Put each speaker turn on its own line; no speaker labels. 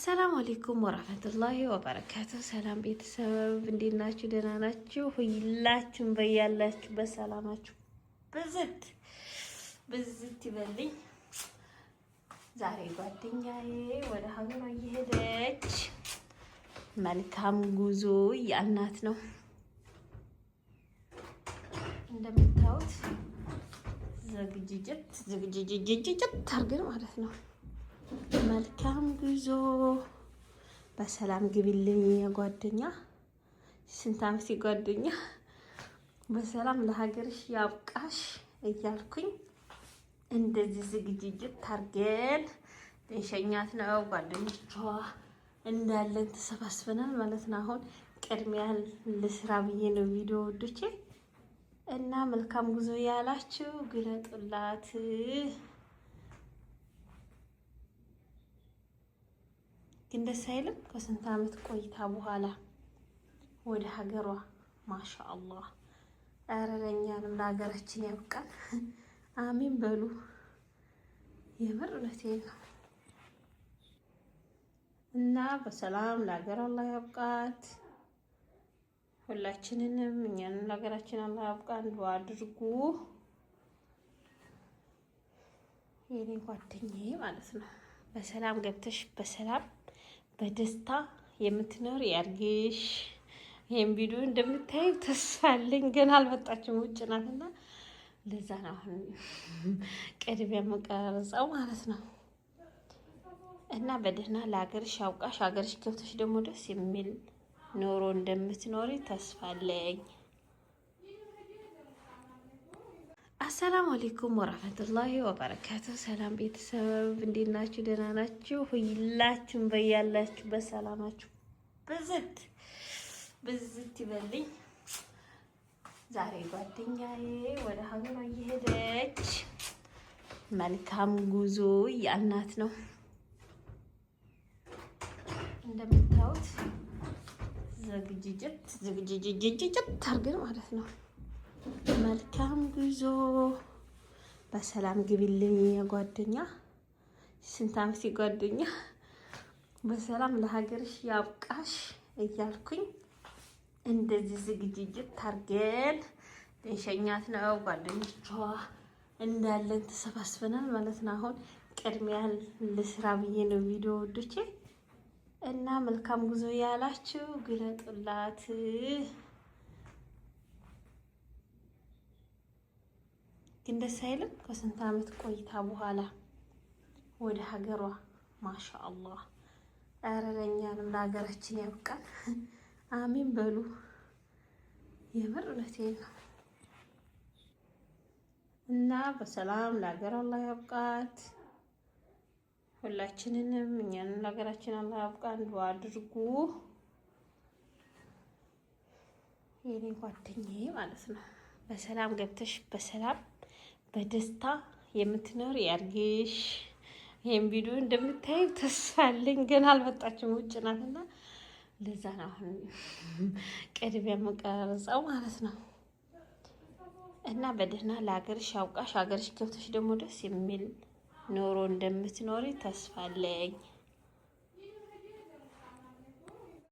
አሰላሙ አለይኩም ወራህመቱላሂ ወበረካቱ። ሰላም ቤተሰብ እንዴት ናችሁ? ደህና ናችሁ? ሁላችሁም በያላችሁ በሰላማችሁ ብዝት ብዝት ይበልኝ። ዛሬ ጓደኛዬ ወደ ሀገሯ እየሄደች መልካም ጉዞ እያልናት ነው። እንደምታዩት ዝግጅት አድርገን ማለት ነው። መልካም ጉዞ በሰላም ግቢልኝ ጓደኛ። ስንት ዓመት ጓደኛ በሰላም ለሀገርሽ ያብቃሽ እያልኩኝ እንደዚህ ዝግጅት ታርገን እንሸኛት ነው። ጓደኞቿ እንዳለን ተሰባስበናል ማለት ነው። አሁን ቅድሚያ ልስራ ብዬ ነው ቪዲዮ ወዶቼ እና መልካም ጉዞ ያላችሁ ግለጡላት። ግን ደስ አይልም? ከስንት ዓመት ቆይታ በኋላ ወደ ሀገሯ ማሻአላህ። ኧረ ለእኛንም ለሀገራችን ያብቃን። አሚን በሉ። የምር እውነቴን ነው። እና በሰላም ለሀገር አላህ ያብቃት። ሁላችንንም እኛንም ለሀገራችን አላህ ያብቃን። ዱአ አድርጉ። የኔ ጓደኛዬ ማለት ነው። በሰላም ገብተሽ በሰላም በደስታ የምትኖር ያርግሽ። ይሄን ቪዲዮ እንደምታዩ ተስፋ አለኝ። ገና አልመጣችም፣ ውጭ ናትና ለዛ ነው አሁን ቅድሚያ መቀረጻው ማለት ነው። እና በደህና ለሀገርሽ ያውቃሽ። ሀገርሽ ገብተሽ ደግሞ ደስ የሚል ኖሮ እንደምትኖሪ ተስፋ አለኝ። አሰላሙ አለይኩም ወራህመቱላሂ ወበረካቱ። ሰላም ቤተሰብ እንዴት ናችሁ? ደህና ናችሁ? ሁላችሁም በያላችሁ በሰላማችሁ ብዝት ብዝት ይበልኝ። ዛሬ ጓደኛዬ ወደ ሀገሯ እየሄደች መልካም ጉዞ እያልናት ነው። እንደምታዩት ዝግጅት አድርገን ማለት ነው። መልካም ጉዞ በሰላም ግቢልኝ ጓደኛ። ስንት ዓመት ጓደኛ በሰላም ለሀገርሽ ያብቃሽ እያልኩኝ እንደዚህ ዝግጅት ታርገን እንሸኛት ነው። ጓደኞቿ እንዳለን ተሰባስበናል ማለት ነው። አሁን ቅድሚያ ልስራ ብዬ ነው ቪዲዮ ወዶቼ እና መልካም ጉዞ ያላችሁ ግለጡላት። ግን ደስ አይልም? ከስንት ዓመት ቆይታ በኋላ ወደ ሀገሯ ማሻአላህ። ኧረ ለእኛንም ለሀገራችን ያብቃን። አሚን በሉ። የምር እውነቴን ነው። እና በሰላም ለሀገር አላህ ያብቃት። ሁላችንንም እኛንም ለሀገራችን አላህ ያብቃን። ዱአ አድርጉ። የኔ ጓደኛዬ ማለት ነው። በሰላም ገብተሽ በሰላም በደስታ የምትኖር ያርግሽ። ይሄን ቪዲዮ እንደምታዩ ተስፋ አለኝ። ገና አልመጣችም፣ ውጭ ናትና ለዛ ነው አሁን ቅድሚያ መቀረጻው ማለት ነው። እና በደህና ለሀገርሽ ያውቃሽ። ሀገርሽ ገብተሽ ደግሞ ደስ የሚል ኖሮ እንደምትኖሪ ተስፋ አለኝ።